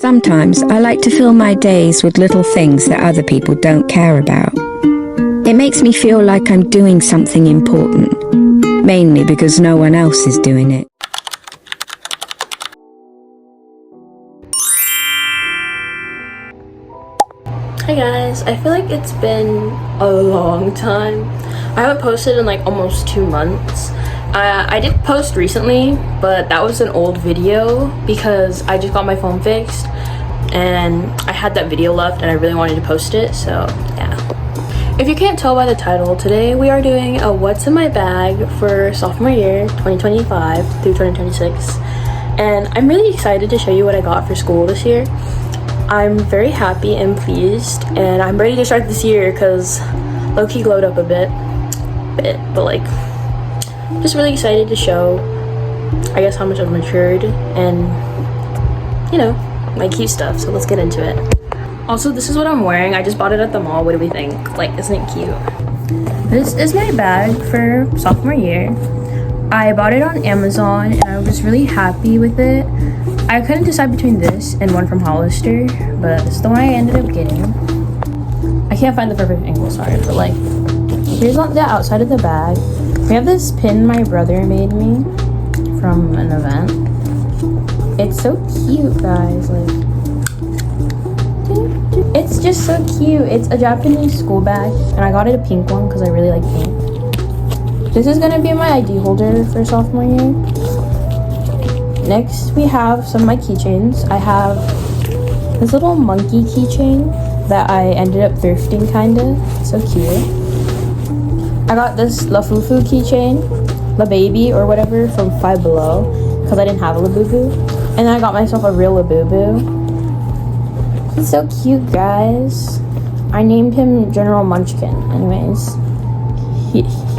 Sometimes I like to fill my days with little things that other people don't care about. It makes me feel like I'm doing something important, mainly because no one else is doing it. Hi guys, I feel like it's been a long time. I haven't posted in like almost 2 months. I did post recently, but that was an old video because I just got my phone fixed and I had that video left and I really wanted to post it, so yeah. If you can't tell by the title, today we are doing a what's in my bag for sophomore year 2025 through 2026, and I'm really excited to show you what I got for school this year. I'm very happy and pleased, and I'm ready to start this year because low-key glowed up a bit, but like, just really excited to show, I guess, how much I've matured and, you know, my cute stuff. So let's get into it. Also, this is what I'm wearing. I just bought it at the mall. What do we think? Like, isn't it cute? This is my bag for sophomore year. I bought it on Amazon and I was really happy with it. I couldn't decide between this and one from Hollister, but it's the one I ended up getting. I can't find the perfect angle, sorry, but like, here's on the outside of the bag. We have this pin my brother made me from an event. It's so cute, guys. Like, it's just so cute. It's a Japanese school bag, and I got it a pink one because I really like pink. This is gonna be my ID holder for sophomore year. Next, we have some of my keychains. I have this little monkey keychain that I ended up thrifting, kinda. So cute. I got this 𝓢𝓲𝓰 keychain, 𝓢𝓲𝓰 or whatever, from Five Below, because I didn't have a 𝓢𝓲𝓰. And then I got myself a real 𝓢𝓲𝓰. He's so cute, guys. I named him General Munchkin. Anyways,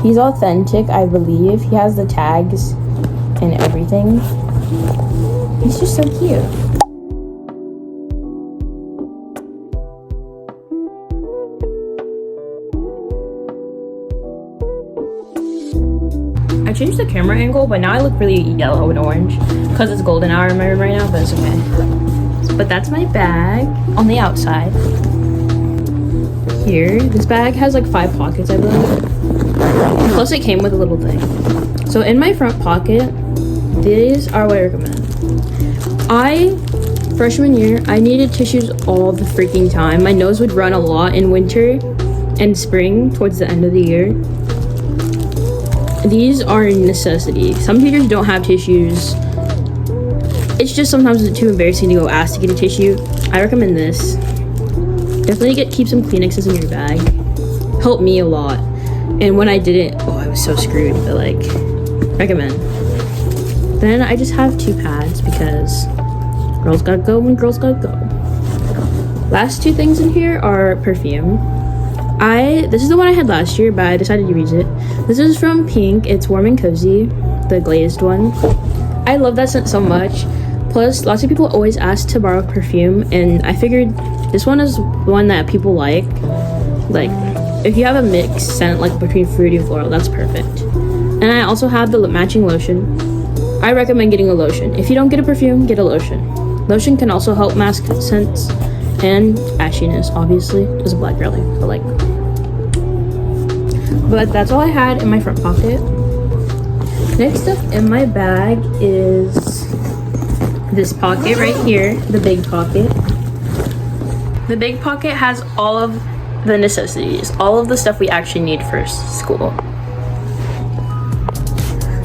he's authentic, I believe. He has the tags and everything. He's just so cute. I changed the camera angle, but now I look really yellow and orange because it's golden hour in my room right now, but it's okay. But that's my bag on the outside. Here, this bag has like 5 pockets, I believe. Plus it came with a little thing. So in my front pocket, these are what I recommend. Freshman year, I needed tissues all the freaking time. My nose would run a lot in winter and spring towards the end of the year. These are a necessity. Some teachers don't have tissues. It's just sometimes it's too embarrassing to go ask to get a tissue. I recommend this. Definitely keep some Kleenexes in your bag. Helped me a lot. And when I didn't, I was so screwed, but like, recommend. Then I just have 2 pads because girls gotta go when girls gotta go. Last 2 things in here are perfume. This is the one I had last year, but I decided to use it. This is from Pink. It's Warm and Cozy, the glazed one. I love that scent so much. Plus, lots of people always ask to borrow perfume, and I figured this one is one that people like. Like, if you have a mixed scent like between fruity and floral, that's perfect. And I also have the matching lotion. I recommend getting a lotion. If you don't get a perfume, get a lotion. Lotion can also help mask scents and ashiness, obviously. It's a black girly, but that's all I had in my front pocket. Next up in my bag is this pocket right here, the big pocket. The big pocket has all of the necessities, all of the stuff we actually need for school.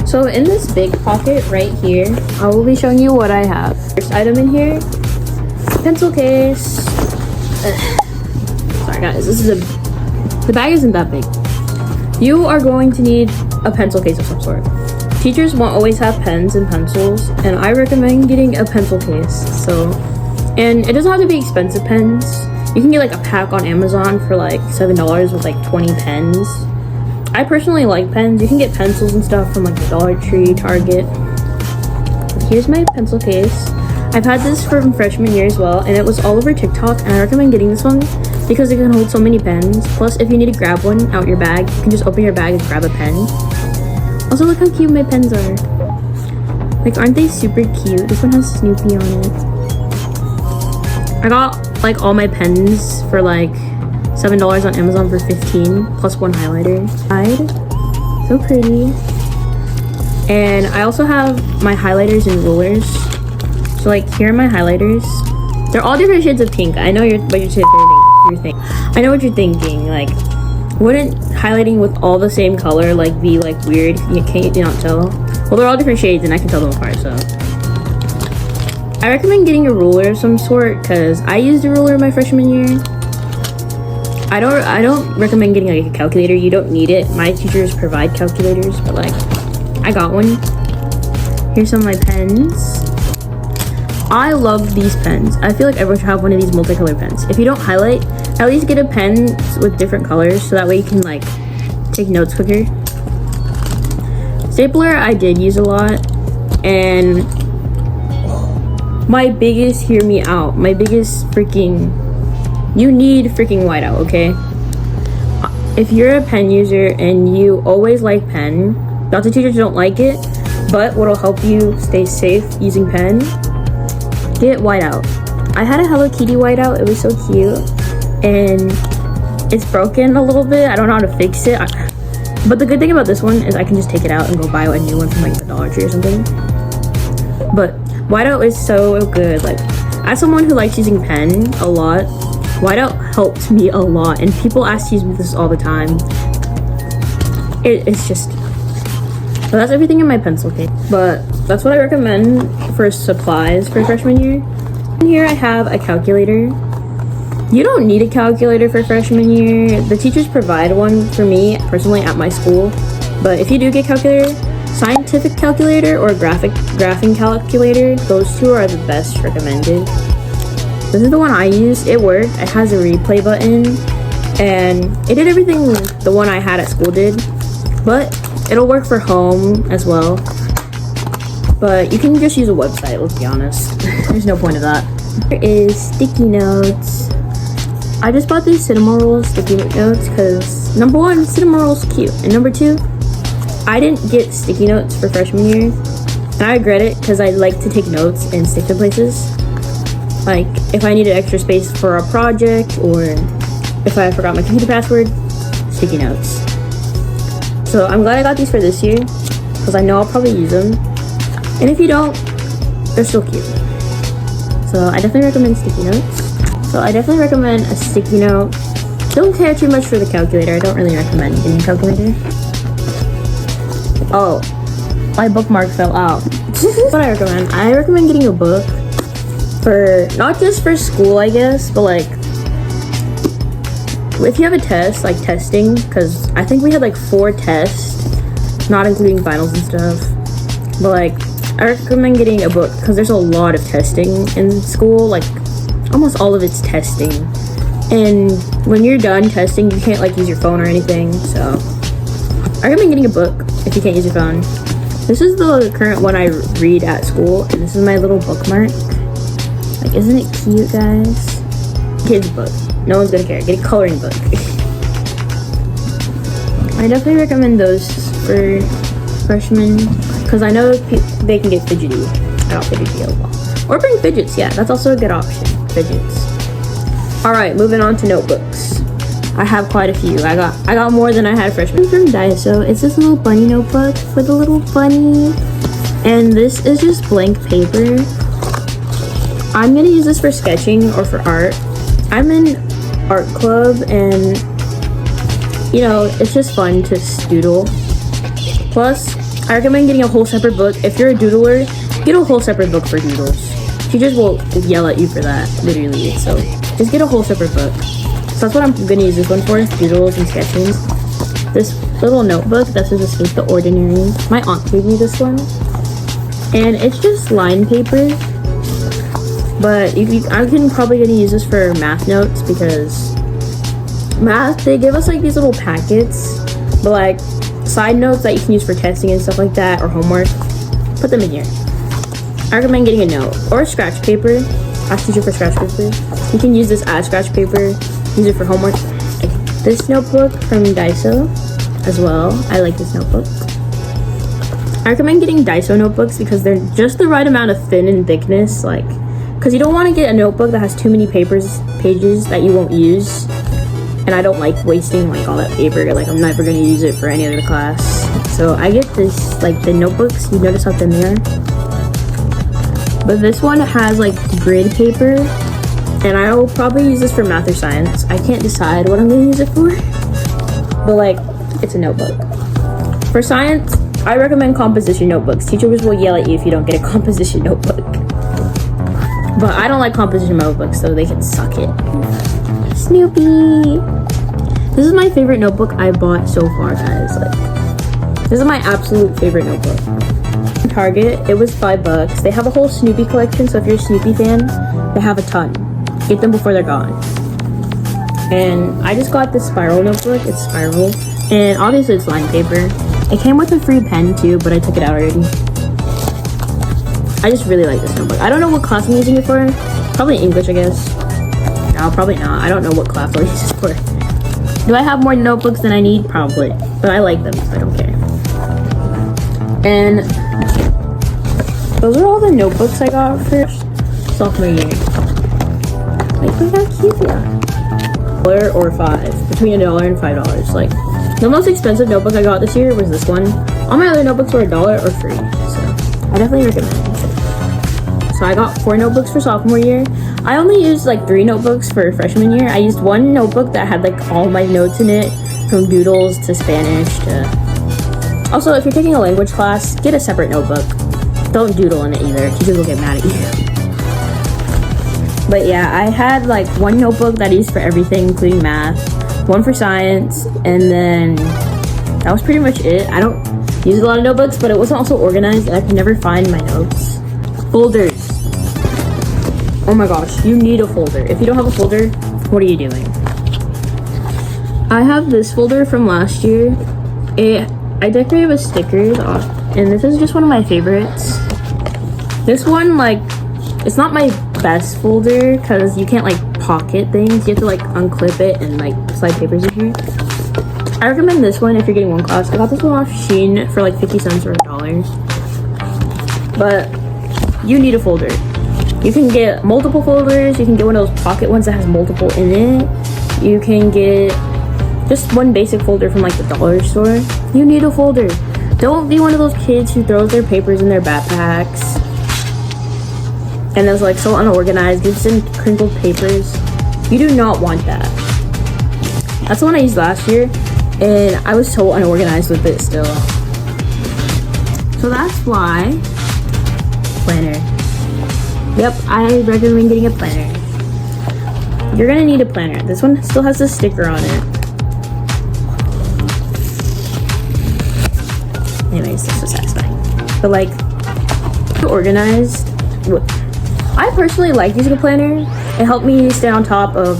So in this big pocket right here, I will be showing you what I have. First item in here, pencil case. Sorry guys, the bag isn't that big. You are going to need a pencil case of some sort. Teachers won't always have pens and pencils, and I recommend getting a pencil case. And it doesn't have to be expensive pens. You can get like a pack on Amazon for like $7 with like 20 pens. I personally like pens. You can get pencils and stuff from like the Dollar Tree, Target. Here's my pencil case. I've had this from freshman year as well, and it was all over TikTok, and I recommend getting this one because it can hold so many pens. Plus, if you need to grab one out your bag, you can just open your bag and grab a pen. Also, look how cute my pens are. Like, aren't they super cute? This one has Snoopy on it. I got like all my pens for like $7 on Amazon for 15 plus one highlighter. So pretty. And I also have my highlighters and rulers. So like here are my highlighters. They're all different shades of pink. I know what you're thinking. I know what you're thinking. Like, wouldn't highlighting with all the same color like be like weird? You not tell? Well, they're all different shades and I can tell them apart, so. I recommend getting a ruler of some sort because I used a ruler my freshman year. I don't recommend getting like a calculator. You don't need it. My teachers provide calculators, but like I got one. Here's some of my pens. I love these pens. I feel like everyone should have one of these multicolor pens. If you don't highlight, at least get a pen with different colors so that way you can like take notes quicker. Stapler I did use a lot, and my biggest, hear me out, my biggest freaking, you need freaking whiteout, okay? If you're a pen user and you always like pen, lots of teachers don't like it, but what'll help you stay safe using pen, get whiteout. I had a Hello Kitty whiteout, it was so cute, and it's broken a little bit. I don't know how to fix it, but the good thing about this one is I can just take it out and go buy a new one from like the Dollar Tree or something. But whiteout is so good. Like, as someone who likes using pen a lot, whiteout helped me a lot, and people ask to use this all the time. It's just, but that's everything in my pencil case. But that's what I recommend for supplies for freshman year. And here I have a calculator. You don't need a calculator for freshman year. The teachers provide one for me personally at my school. But if you do get a calculator, scientific calculator or graphing calculator, those two are the best recommended. This is the one I use. It worked. It has a replay button, and it did everything the one I had at school did, but it'll work for home as well. But you can just use a website, let's be honest. There's no point of that. Here is sticky notes. I just bought these $2 sticky notes because number one, $2 is cute, and number two, I didn't get sticky notes for freshman year, and I regret it because I like to take notes and stick to places. Like if I needed extra space for a project, or if I forgot my computer password, sticky notes. So I'm glad I got these for this year because I know I'll probably use them. And if you don't, they're still cute. So I definitely recommend sticky notes. So I definitely recommend a sticky note. Don't care too much for the calculator. I don't really recommend getting a calculator. Oh, my bookmark fell out. What I recommend? I recommend getting a book for, not just for school, I guess, but like if you have a test, like testing, because I think we had like 4 tests, not including finals and stuff. But like, I recommend getting a book because there's a lot of testing in school, like almost all of it's testing. And when you're done testing, you can't like use your phone or anything, so I recommend getting a book if you can't use your phone. This is the current one I read at school, and this is my little bookmark. Like, isn't it cute, guys? Kids book. No one's gonna care. Get a coloring book. I definitely recommend those for freshmen because I know they can get fidgety. I got fidgety a lot. Or bring fidgets, yeah, that's also a good option. Fidgets. Alright, moving on to notebooks. I have quite a few. I got more than I had freshman. From Daiso, it's this little bunny notebook for the little bunny. And this is just blank paper. I'm gonna use this for sketching or for art. I'm in art club and you know, it's just fun to doodle. Plus, I recommend getting a whole separate book. If you're a doodler, get a whole separate book for doodles. Teachers will yell at you for that, literally. So just get a whole separate book. So that's what I'm gonna use this one for, doodles and sketching. This little notebook, this is Escape the Ordinary. My aunt gave me this one. And it's just lined paper. But I'm probably gonna use this for math notes because math, they give us like these little packets, but like side notes that you can use for testing and stuff like that, or homework, put them in here. I recommend getting a note or a scratch paper. Ask teacher for scratch paper. You can use this as scratch paper, use it for homework. This notebook from Daiso as well. I like this notebook. I recommend getting Daiso notebooks because they're just the right amount of thin and thickness, like, because because you don't want to get a notebook that has too many pages that you won't use. And I don't like wasting like all that paper. Like I'm never gonna use it for any other class. So I get this, like the notebooks, you notice how thin they are? But this one has like grid paper, and I will probably use this for math or science. I can't decide what I'm gonna use it for, but like it's a notebook. For science, I recommend composition notebooks. Teachers will yell at you if you don't get a composition notebook. But I don't like composition notebooks, so they can suck it. Snoopy! This is my favorite notebook I bought so far, guys. Like, this is my absolute favorite notebook. In Target, it was $5. They have a whole Snoopy collection, so if you're a Snoopy fan, they have a ton. Get them before they're gone. And I just got this spiral notebook. It's spiral. And obviously it's lined paper. It came with a free pen too, but I took it out already. I just really like this notebook. I don't know what class I'm using it for. Probably English, I guess. No, probably not. I don't know what class I'll use this for. Do I have more notebooks than I need? Probably. But I like them, so I don't care. And those are all the notebooks I got for sophomore year. Like, look how cute they are. $1 or $5. Between $1 and $5. Like, the most expensive notebook I got this year was this one. All my other notebooks were $1 or free. So, I definitely recommend it. So, I got 4 notebooks for sophomore year. I only used like 3 notebooks for freshman year. I used one notebook that had like all my notes in it, from doodles to Spanish to... Also, if you're taking a language class, get a separate notebook. Don't doodle in it either. Teachers will get mad at you. But yeah, I had like one notebook that I used for everything, including math, one for science, and then that was pretty much it. I don't use a lot of notebooks, but it wasn't also organized, and I could never find my notes. Folders. Oh my gosh, you need a folder. If you don't have a folder, what are you doing? I have this folder from last year. I decorated with stickers, and this is just one of my favorites. This one, like, it's not my best folder because you can't like pocket things. You have to like unclip it and like slide papers in here. I recommend this one if you're getting one class. I got this one off Shein for like 50 cents or $1. But you need a folder. You can get multiple folders. You can get one of those pocket ones that has multiple in it. You can get just one basic folder from like the dollar store. You need a folder. Don't be one of those kids who throws their papers in their backpacks and is like so unorganized, gives in crinkled papers. You do not want that. That's the one I used last year, and I was so unorganized with it still. So that's why planner. Yep, I recommend getting a planner. You're gonna need a planner. This one still has a sticker on it. Anyways, this was satisfying. But like, organized. I personally like using a planner. It helped me stay on top of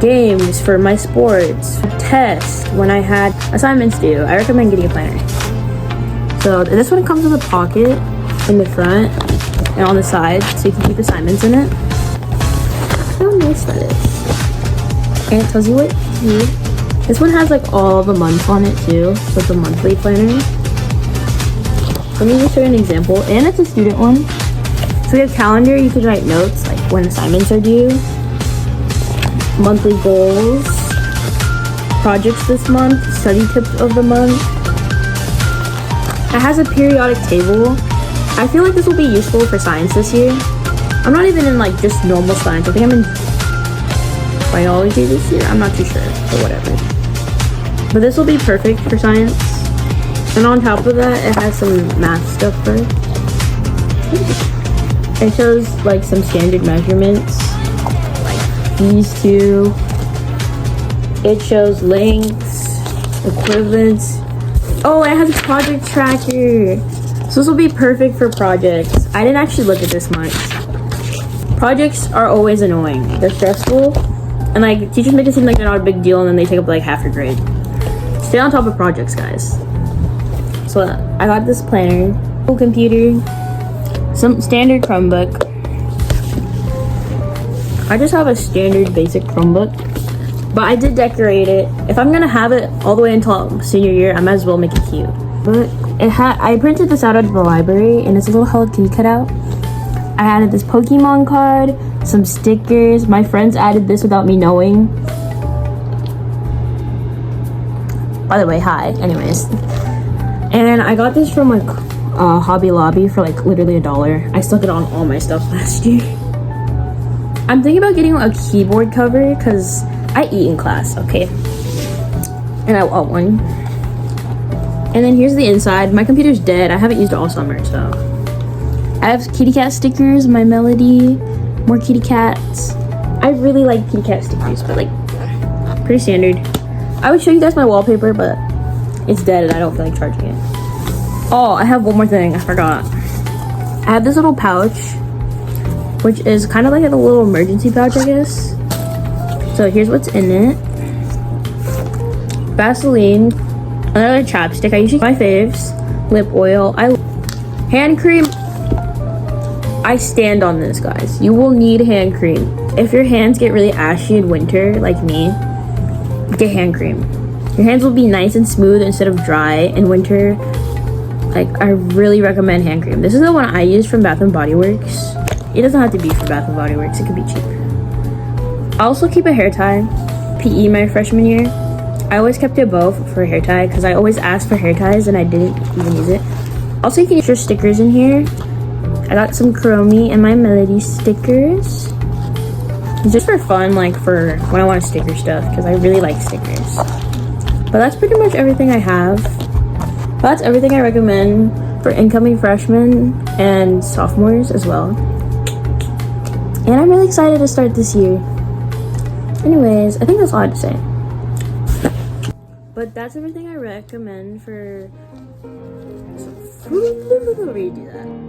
games for my sports, tests, when I had assignments due. I recommend getting a planner. So this one comes with a pocket in the front and on the side, so you can keep assignments in it. How nice that is. And it tells you what to do. This one has like all the months on it too, so it's a monthly planner. Let me just show you an example, and it's a student one. So we have calendar, you can write notes, like when assignments are due, monthly goals, projects this month, study tips of the month. It has a periodic table. I feel like this will be useful for science this year. I'm not even in like just normal science. I think I'm in biology this year. I'm not too sure, but whatever. But this will be perfect for science. And on top of that, it has some math stuff for it. It shows like some standard measurements, like these two. It shows lengths, equivalents. Oh, it has a project tracker. So this will be perfect for projects. I didn't actually look at this much. Projects are always annoying. They're stressful. And like teachers make it seem like they're not a big deal, and then they take up like half your grade. Stay on top of projects, guys. So I got this planner, computer, some standard Chromebook. I just have a standard basic Chromebook, but I did decorate it. If I'm gonna have it all the way until senior year, I might as well make it cute. But I printed this out of the library, and it's a little Hello Kitty cutout. I added this Pokemon card, some stickers. My friends added this without me knowing. By the way, hi. Anyways. And I got this from like Hobby Lobby for like literally $1. I stuck it on all my stuff last year. I'm thinking about getting a keyboard cover because I eat in class, okay? And I want one. And then here's the inside. My computer's dead. I haven't used it all summer, so. I have kitty cat stickers, my Melody, more kitty cats. I really like kitty cat stickers, but like, pretty standard. I would show you guys my wallpaper, but it's dead and I don't feel like charging it. Oh, I have one more thing, I forgot. I have this little pouch, which is kind of like a little emergency pouch, I guess. So here's what's in it. Vaseline, another chapstick. I usually my faves, lip oil, hand cream. I stand on this, guys. You will need hand cream. If your hands get really ashy in winter, like me, get hand cream. Your hands will be nice and smooth instead of dry in winter. Like, I really recommend hand cream. This is the one I use from Bath & Body Works. It doesn't have to be from Bath & Body Works. It could be cheap. I also keep a hair tie. PE my freshman year. I always kept it both for a hair tie because I always asked for hair ties and I didn't even use it. Also, you can use your stickers in here. I got some Chromie and my Melody stickers. Just for fun, like for when I want to sticker stuff, because I really like stickers. But that's pretty much everything I have. That's everything I recommend for incoming freshmen and sophomores as well. And I'm really excited to start this year. Anyways, I think that's all I had to say. But that's everything I recommend for... Redo that.